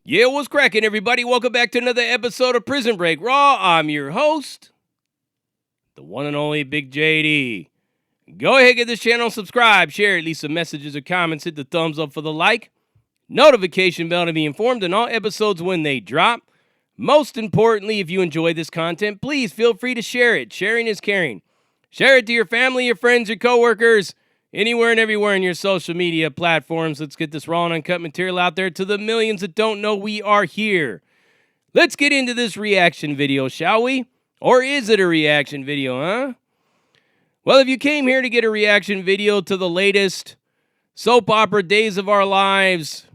Yeah, what's cracking, everybody? Welcome back to another episode of Prison Break Raw. I'm your host, the one and only Big JD. Go ahead, get this channel, subscribe, share, leave some messages or comments, hit the thumbs up for the like, notification bell to be informed on all episodes when they drop. Most importantly, if you enjoy this content, please feel free to share it. Sharing is caring. Share it to your family, your friends, your coworkers, anywhere and everywhere in your social media platforms. Let's get this raw and uncut material out there to the millions that don't know we are here. Let's get into this reaction video, shall we? Or is it a reaction video, huh? Well, if you came here to get a reaction video to the latest soap opera Days of Our Lives,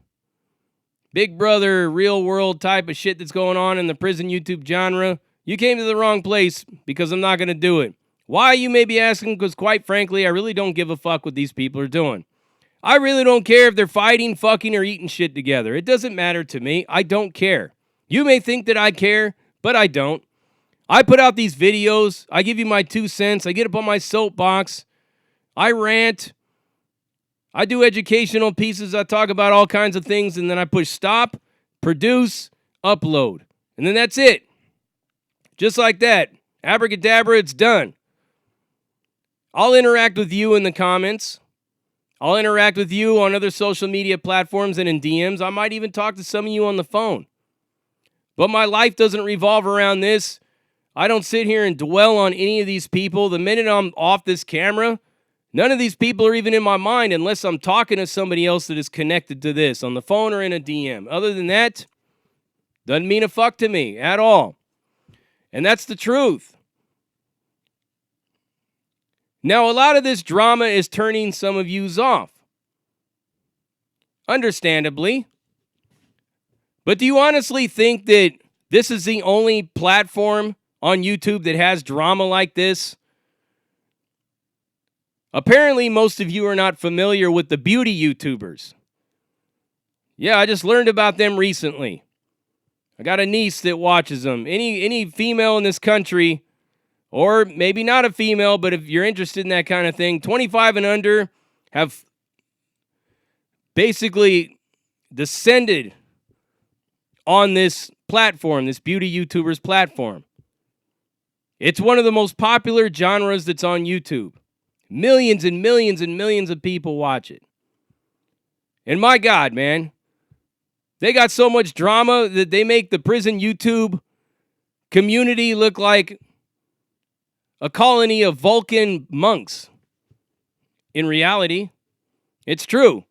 Big Brother, real world type of shit that's going on in the prison YouTube genre, you came to the wrong place because I'm not going to do it. Why, you may be asking? Because quite frankly, I really don't give a fuck what these people are doing. I really don't care if they're fighting, fucking, or eating shit together. It doesn't matter to me. I don't care. You may think that I care, but I don't. I put out these videos. I give you my 2 cents. I get up on my soapbox. I rant. I do educational pieces. I talk about all kinds of things, and then I push stop, produce, upload. And then that's it. Just like that. Abracadabra, it's done. I'll interact with you in the comments. I'll interact with you on other social media platforms and in DMs. I might even talk to some of you on the phone. But my life doesn't revolve around this. I don't sit here and dwell on any of these people. The minute I'm off this camera, none of these people are even in my mind unless I'm talking to somebody else that is connected to this on the phone or in a DM. Other than that, doesn't mean a fuck to me at all. And that's the truth. Now, a lot of this drama is turning some of yous off. Understandably. But do you honestly think that this is the only platform on YouTube that has drama like this? Apparently, most of you are not familiar with the beauty YouTubers. Yeah, I just learned about them recently. I got a niece that watches them. Any female in this country, or maybe not a female, but if you're interested in that kind of thing, 25 and under have basically descended on this platform, this beauty YouTubers platform. It's one of the most popular genres that's on YouTube. Millions and millions and millions of people watch it. And my God, man, they got so much drama that they make the prison YouTube community look like a colony of Vulcan monks. In reality, it's true.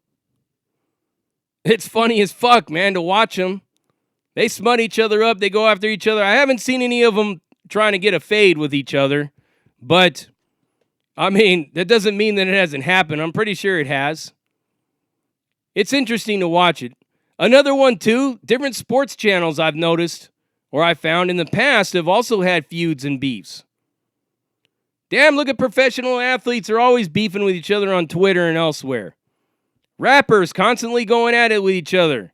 It's funny as fuck, man, to watch them. They smut each other up. They go after each other. I haven't seen any of them trying to get a fade with each other. But, I mean, that doesn't mean that it hasn't happened. I'm pretty sure it has. It's interesting to watch it. Another one, too, different sports channels I've noticed, or I found in the past, have also had feuds and beefs. Damn, look at professional athletes. They're always beefing with each other on Twitter and elsewhere. Rappers constantly going at it with each other.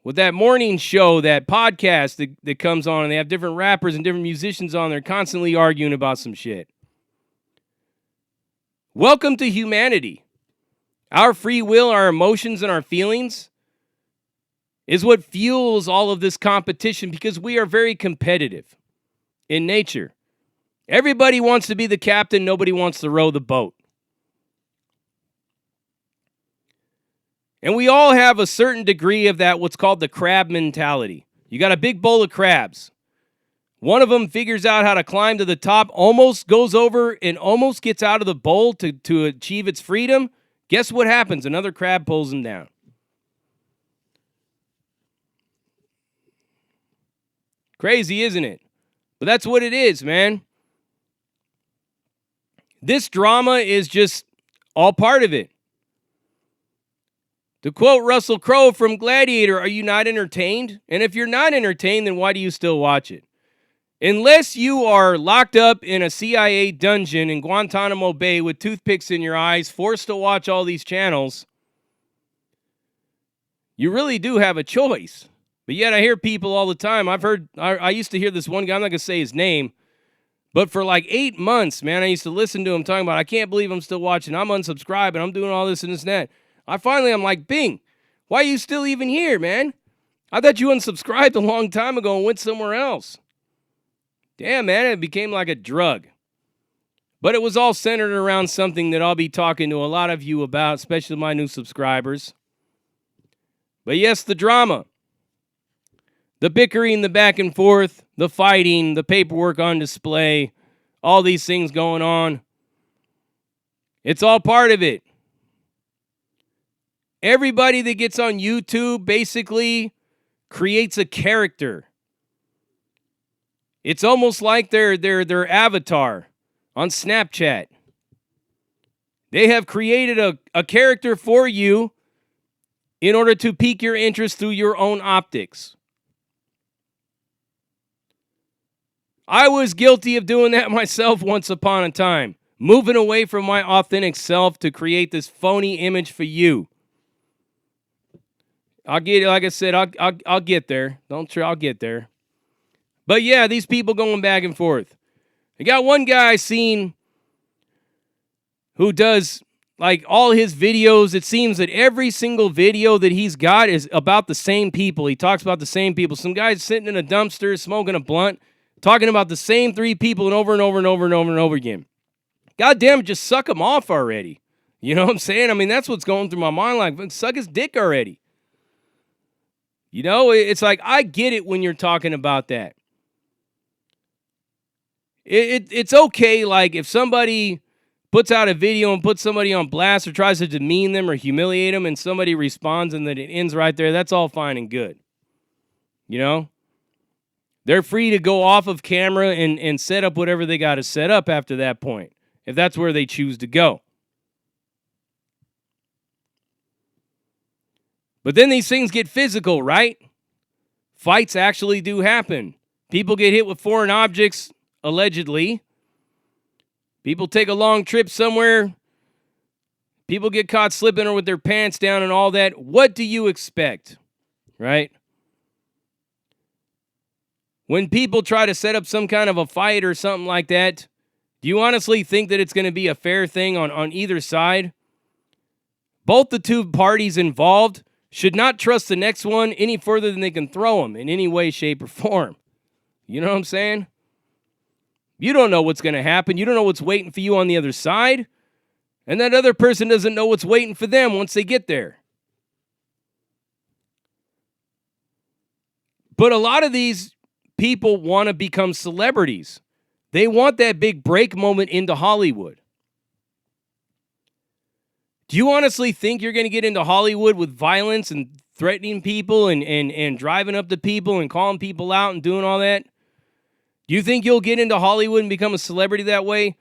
With that morning show, that podcast that comes on, and they have different rappers and different musicians on there constantly arguing about some shit. Welcome to humanity. Our free will, our emotions, and our feelings is what fuels all of this competition because we are very competitive in nature. Everybody wants to be the captain. Nobody wants to row the boat. And we all have a certain degree of that, what's called the crab mentality. You got a big bowl of crabs. One of them figures out how to climb to the top, almost goes over and almost gets out of the bowl to achieve its freedom. Guess what happens? Another crab pulls him down. Crazy, isn't it? But that's what it is, man. This drama is just all part of it. To quote Russell Crowe from Gladiator, are you not entertained? And if you're not entertained, then why do you still watch it? Unless you are locked up in a CIA dungeon in Guantanamo Bay with toothpicks in your eyes, forced to watch all these channels, you really do have a choice. But yet I hear people all the time. I used to hear this one guy, I'm not going to say his name, but for like 8 months, man, I used to listen to him talking about, I can't believe I'm still watching. I'm unsubscribing. I'm doing all this and this and that. I'm like, Bing, why are you still even here, man? I thought you unsubscribed a long time ago and went somewhere else. Damn, man, it became like a drug. But it was all centered around something that I'll be talking to a lot of you about, especially my new subscribers. But yes, the drama. The bickering, the back and forth, the fighting, the paperwork on display, all these things going on. It's all part of it. Everybody that gets on YouTube basically creates a character. It's almost like their avatar on Snapchat. They have created a character for you in order to pique your interest through your own optics. I was guilty of doing that myself once upon a time, moving away from my authentic self to create this phony image for you. I'll get, like I said, I'll get there. I'll get there. But yeah, these people going back and forth. I got one guy I seen who does like all his videos. It seems that every single video that he's got is about the same people. He talks about the same people. Some guy's sitting in a dumpster smoking a blunt, talking about the same three people and over and over and over and over and over again. God damn it, just suck him off already. You know what I'm saying? I mean, that's what's going through my mind. Like, suck his dick already. You know, it's like, I get it when you're talking about that. It's okay, like, if somebody puts out a video and puts somebody on blast or tries to demean them or humiliate them and somebody responds and then it ends right there, that's all fine and good. You know? They're free to go off of camera and set up whatever they got to set up after that point, if that's where they choose to go. But then these things get physical, right? Fights actually do happen. People get hit with foreign objects, allegedly. People take a long trip somewhere. People get caught slipping or with their pants down and all that. What do you expect, right? When people try to set up some kind of a fight or something like that, do you honestly think that it's going to be a fair thing on either side? Both the two parties involved should not trust the next one any further than they can throw them in any way, shape, or form. You know what I'm saying? You don't know what's going to happen. You don't know what's waiting for you on the other side. And that other person doesn't know what's waiting for them once they get there. But a lot of these people want to become celebrities. They want that big break moment into Hollywood. Do you honestly think you're going to get into Hollywood with violence and threatening people and driving up to people and calling people out and doing all that? Do you think you'll get into Hollywood and become a celebrity that way?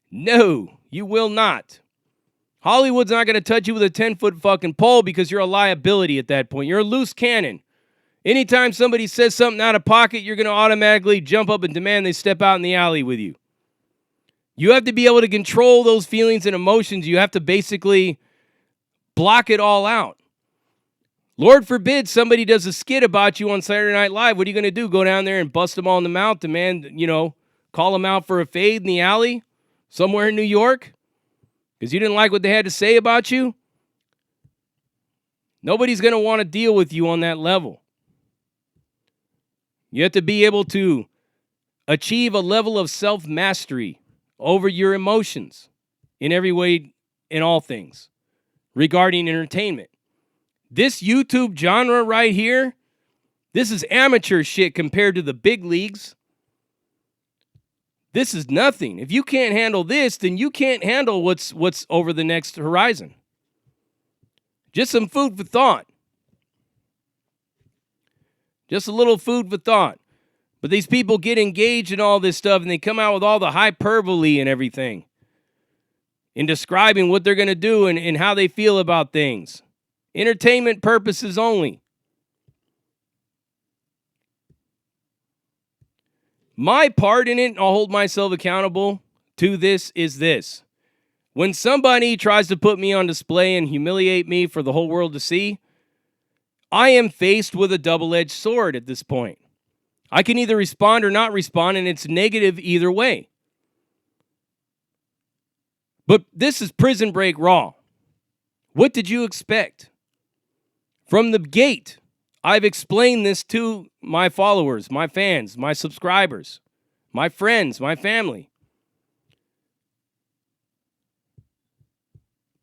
No, you will not. Hollywood's not going to touch you with a 10-foot fucking pole because you're a liability at that point. You're a loose cannon. Anytime somebody says something out of pocket, you're going to automatically jump up and demand they step out in the alley with you. You have to be able to control those feelings and emotions. You have to basically block it all out. Lord forbid somebody does a skit about you on Saturday Night Live. What are you going to do? Go down there and bust them all in the mouth, demand, call them out for a fade in the alley somewhere in New York because you didn't like what they had to say about you? Nobody's going to want to deal with you on that level. You have to be able to achieve a level of self-mastery over your emotions in every way, in all things, regarding entertainment. This YouTube genre right here, this is amateur shit compared to the big leagues. This is nothing. If you can't handle this, then you can't handle what's over the next horizon. Just some food for thought. Just a little food for thought. But these people get engaged in all this stuff and they come out with all the hyperbole and everything in describing what they're going to do and how they feel about things. Entertainment purposes only. My part in it, I'll hold myself accountable to this, is this. When somebody tries to put me on display and humiliate me for the whole world to see, I am faced with a double-edged sword at this point. I can either respond or not respond, and it's negative either way. But this is Prison Break Raw. What did you expect? From the gate, I've explained this to my followers, my fans, my subscribers, my friends, my family.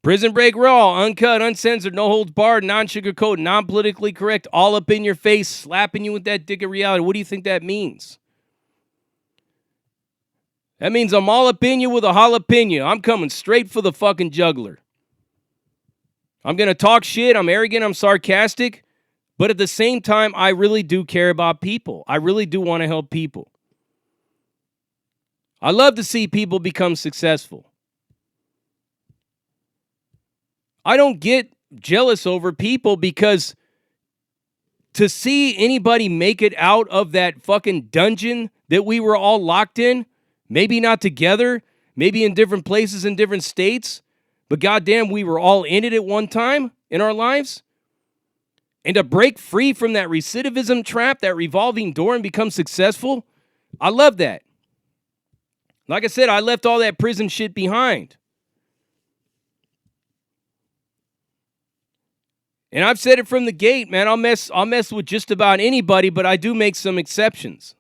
Prison Break Raw, uncut, uncensored, no holds barred, non-sugarcoat, non-politically correct, all up in your face, slapping you with that dick of reality. What do you think that means? That means I'm all up in you with a jalapeno. I'm coming straight for the fucking juggler. I'm going to talk shit. I'm arrogant. I'm sarcastic. But at the same time, I really do care about people. I really do want to help people. I love to see people become successful. I don't get jealous over people because to see anybody make it out of that fucking dungeon that we were all locked in, maybe not together, maybe in different places in different states, but goddamn, we were all in it at one time in our lives. And to break free from that recidivism trap, that revolving door, and become successful, I love that. Like I said, I left all that prison shit behind. And I've said it from the gate, man. I'll mess with just about anybody, but I do make some exceptions.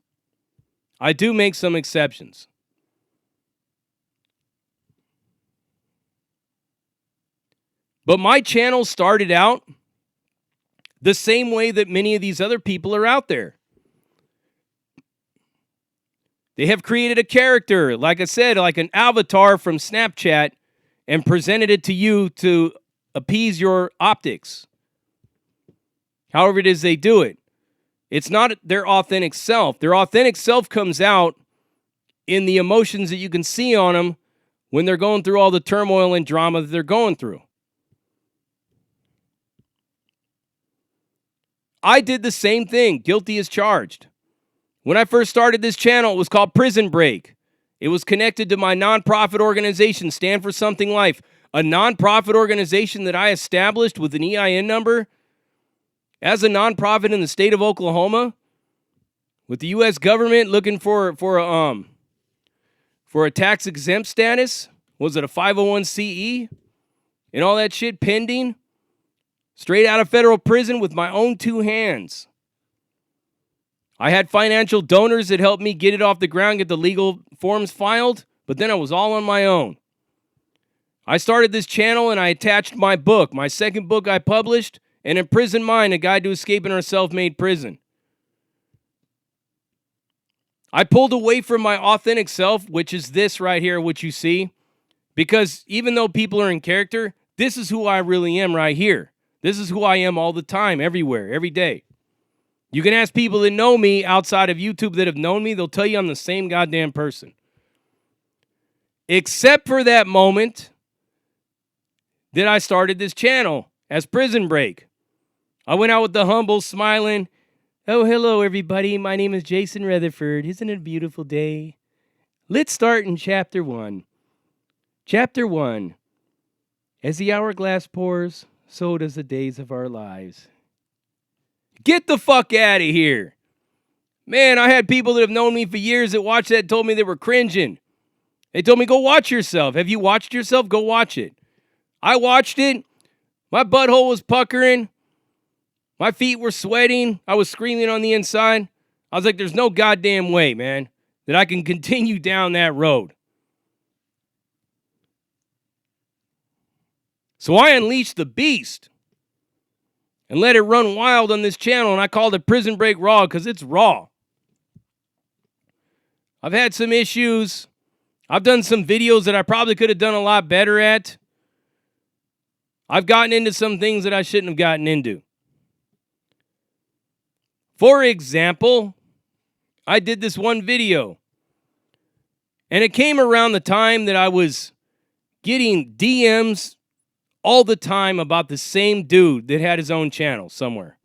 But my channel started out the same way that many of these other people are out there. They have created a character, like I said, like an avatar from Snapchat, and presented it to you to appease your optics. However it is they do it. It's not their authentic self. Their authentic self comes out in the emotions that you can see on them when they're going through all the turmoil and drama that they're going through. I did the same thing, guilty as charged. When I first started this channel, it was called Prison Break. It was connected to my nonprofit organization, Stand for Something Life, a nonprofit organization that I established with an EIN number as a nonprofit in the state of Oklahoma, with the U.S. government looking for a tax-exempt status. Was it a 501c? And all that shit pending. Straight out of federal prison with my own two hands. I had financial donors that helped me get it off the ground, get the legal forms filed, but then I was all on my own. I started this channel and I attached my book, my second book I published, An Imprisoned Mind, A Guide to Escaping Our Self-Made Prison. I pulled away from my authentic self, which is this right here, which you see, because even though people are in character, this is who I really am right here. This is who I am all the time, everywhere, every day. You can ask people that know me outside of YouTube that have known me, they'll tell you I'm the same goddamn person. Except for that moment that I started this channel as Prison Break. I went out with the humble, smiling, "Oh, hello, everybody. My name is Jason Rutherford. Isn't it a beautiful day? Let's start in Chapter 1. Chapter 1. As the hourglass pours, so does the days of our lives." Get the fuck out of here. Man, I had people that have known me for years that watched that and told me they were cringing. They told me, go watch yourself. Have you watched yourself? Go watch it. I watched it. My butthole was puckering. My feet were sweating. I was screaming on the inside. I was like, there's no goddamn way, man, that I can continue down that road. So I unleashed the beast and let it run wild on this channel, and I called it Prison Break Raw because it's raw. I've had some issues. I've done some videos that I probably could have done a lot better at. I've gotten into some things that I shouldn't have gotten into. For example, I did this one video, and it came around the time that I was getting DMs all the time about the same dude that had his own channel somewhere.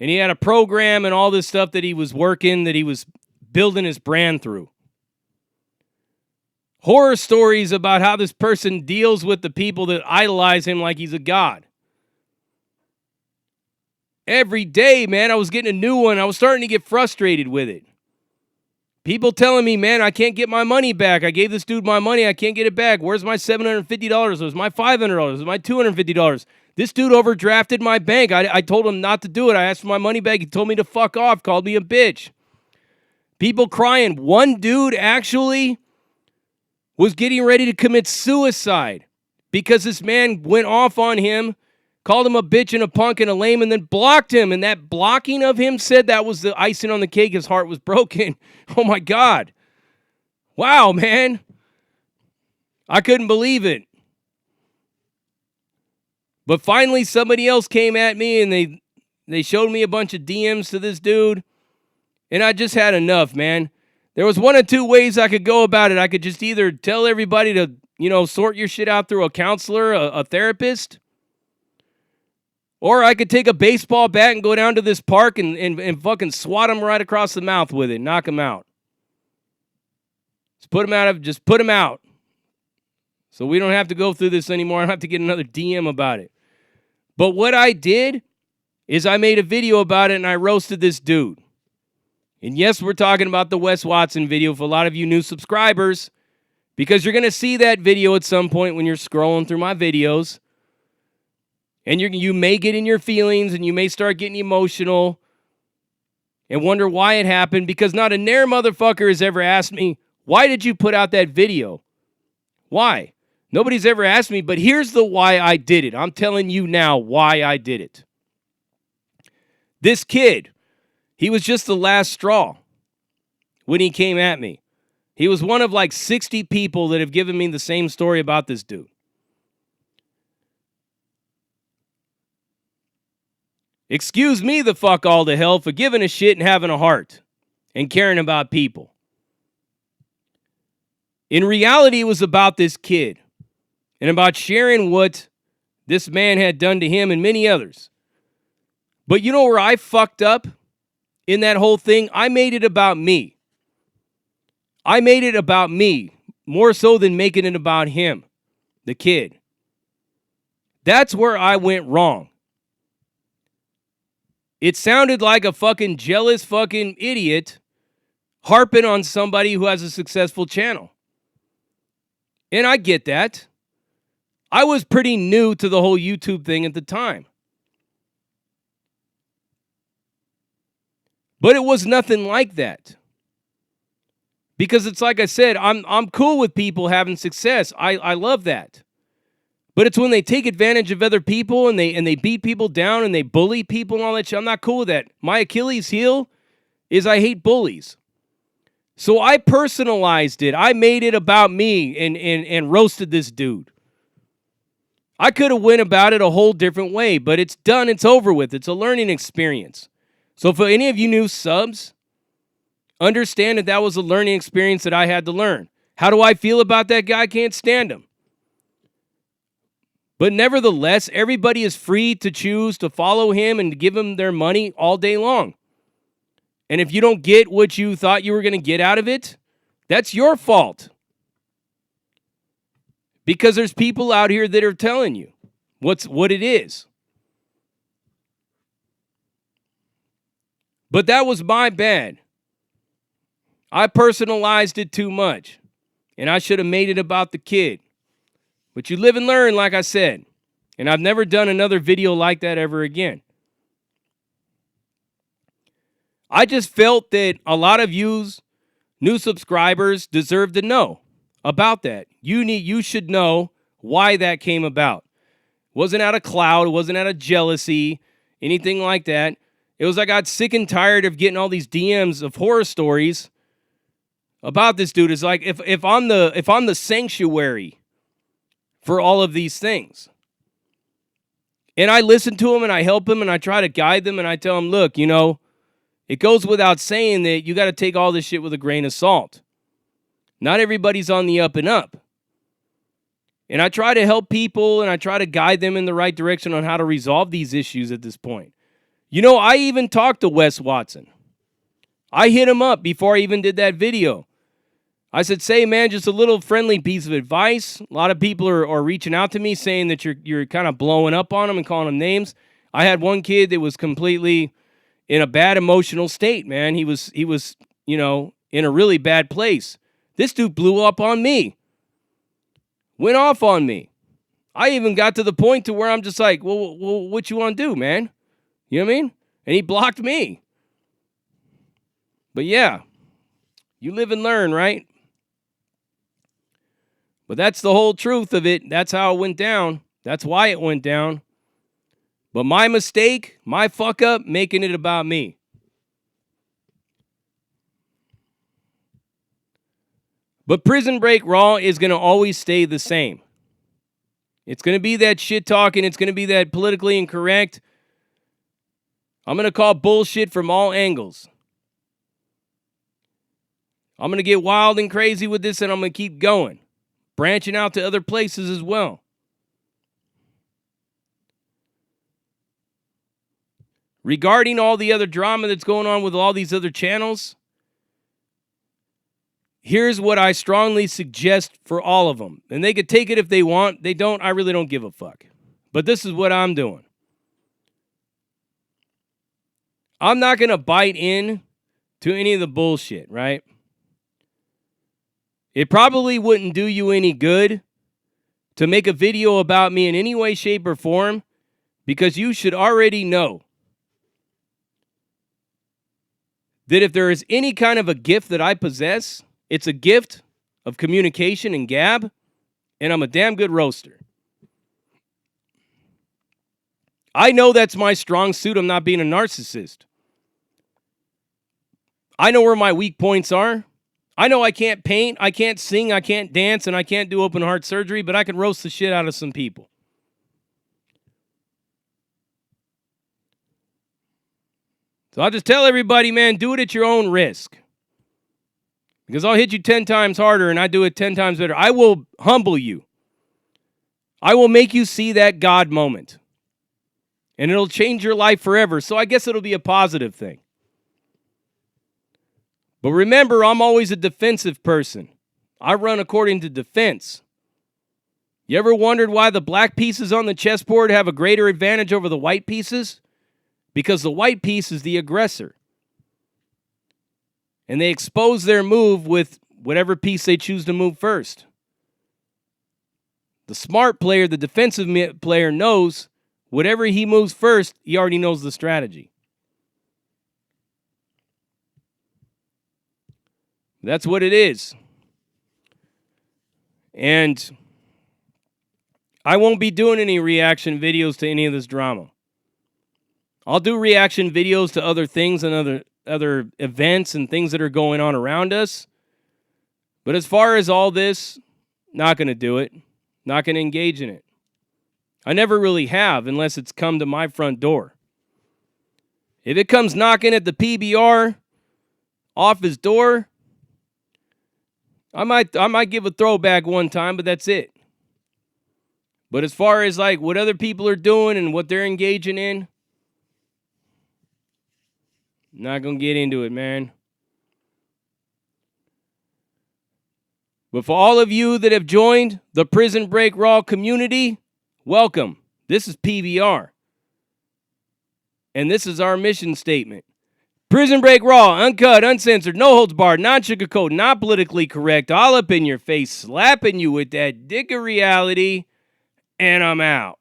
And he had a program and all this stuff that he was working, that he was building his brand through. Horror stories about how this person deals with the people that idolize him like he's a god. Every day, man, I was getting a new one. I was starting to get frustrated with it. People telling me, man, I can't get my money back. I gave this dude my money. I can't get it back. Where's my $750? Where's my $500? Where's my $250? This dude overdrafted my bank. I told him not to do it. I asked for my money back. He told me to fuck off, called me a bitch. People crying. One dude actually was getting ready to commit suicide because this man went off on him, called him a bitch and a punk and a lame, and then blocked him. And that blocking of him said that was the icing on the cake. His heart was broken. Oh, my God. Wow, man. I couldn't believe it. But finally, somebody else came at me, and they showed me a bunch of DMs to this dude, and I just had enough, man. There was one of two ways I could go about it. I could just either tell everybody to, sort your shit out through a counselor, a therapist, or I could take a baseball bat and go down to this park and fucking swat him right across the mouth with it, knock him out. Just put him out. So we don't have to go through this anymore. I don't have to get another DM about it. But what I did is I made a video about it and I roasted this dude. And yes, we're talking about the Wes Watson video for a lot of you new subscribers, because you're going to see that video at some point when you're scrolling through my videos. And you may get in your feelings and you may start getting emotional and wonder why it happened, because not a ne'er motherfucker has ever asked me, why did you put out that video? Why? Nobody's ever asked me, but here's the why I did it. I'm telling you now why I did it. This kid, he was just the last straw when he came at me. He was one of like 60 people that have given me the same story about this dude. Excuse me the fuck all to hell for giving a shit and having a heart and caring about people. In reality, it was about this kid and about sharing what this man had done to him and many others. But you know where I fucked up in that whole thing? I made it about me. I made it about me more so than making it about him, the kid. That's where I went wrong. It sounded like a fucking jealous fucking idiot harping on somebody who has a successful channel. And I get that. I was pretty new to the whole YouTube thing at the time. But it was nothing like that. Because it's like I said, I'm cool with people having success. I love that. But it's when they take advantage of other people and they beat people down and they bully people and all that shit. I'm not cool with that. My Achilles heel is I hate bullies. So I personalized it. I made it about me and roasted this dude. I could have went about it a whole different way, but it's done. It's over with. It's a learning experience. So for any of you new subs, understand that that was a learning experience that I had to learn. How do I feel about that guy? I can't stand him. But nevertheless, everybody is free to choose to follow him and give him their money all day long. And if you don't get what you thought you were going to get out of it, that's your fault. Because there's people out here that are telling you what it is. But that was my bad. I personalized it too much. And I should have made it about the kid. But you live and learn, like I said. And I've never done another video like that ever again. I just felt that a lot of you new subscribers deserve to know about that. You should know why that came about. It wasn't out of cloud. It wasn't out of jealousy, anything like that. It was I got sick and tired of getting all these DMs of horror stories about this dude. It's like if I'm the sanctuary for all of these things. And I listen to him and I help him and I try to guide them and I tell him, look, it goes without saying that you got to take all this shit with a grain of salt. Not everybody's on the up and up. And I try to help people and I try to guide them in the right direction on how to resolve these issues at this point. I even talked to Wes Watson. I hit him up before I even did that video. I said, say, man, just a little friendly piece of advice. A lot of people are reaching out to me saying that you're kind of blowing up on them and calling them names. I had one kid that was completely in a bad emotional state, man. He was in a really bad place. This dude blew up on me. Went off on me. I even got to the point to where I'm just like, well, what you want to do, man? You know what I mean? And he blocked me. But yeah, you live and learn, right? But that's the whole truth of it. That's how it went down. That's why it went down. But my mistake, my fuck up, making it about me. But Prison Break Raw is going to always stay the same. It's going to be that shit talking. It's going to be that politically incorrect. I'm going to call bullshit from all angles. I'm going to get wild and crazy with this, and I'm going to keep going. Branching out to other places as well. Regarding all the other drama that's going on with all these other channels, here's what I strongly suggest for all of them. And they could take it if they want. They don't. I really don't give a fuck. But this is what I'm doing. I'm not going to bite in to any of the bullshit, right? It probably wouldn't do you any good to make a video about me in any way, shape, or form, because you should already know that if there is any kind of a gift that I possess, it's a gift of communication and gab, and I'm a damn good roaster. I know that's my strong suit. I'm not being a narcissist. I know where my weak points are. I know I can't paint, I can't sing, I can't dance, and I can't do open heart surgery, but I can roast the shit out of some people. So I'll just tell everybody, man, do it at your own risk. Because I'll hit you 10 times harder and I do it 10 times better. I will humble you. I will make you see that God moment. And it'll change your life forever. So I guess it'll be a positive thing. But remember, I'm always a defensive person. I run according to defense. You ever wondered why the black pieces on the chessboard have a greater advantage over the white pieces? Because the white piece is the aggressor. And they expose their move with whatever piece they choose to move first. The smart player, the defensive player, knows whatever he moves first, he already knows the strategy. That's what it is. And I won't be doing any reaction videos to any of this drama. I'll do reaction videos to other things and other events and things that are going on around us. But as far as all this, not going to do it. Not going to engage in it. I never really have unless it's come to my front door. If it comes knocking at the PBR office door, I might give a throwback one time, but that's it. But as far as like what other people are doing and what they're engaging in, not going to get into it, man. But for all of you that have joined the Prison Break Raw community, welcome. This is PBR. And this is our mission statement. Prison Break Raw, uncut, uncensored, no holds barred, non-sugarcoat, not politically correct, all up in your face, slapping you with that dick of reality, and I'm out.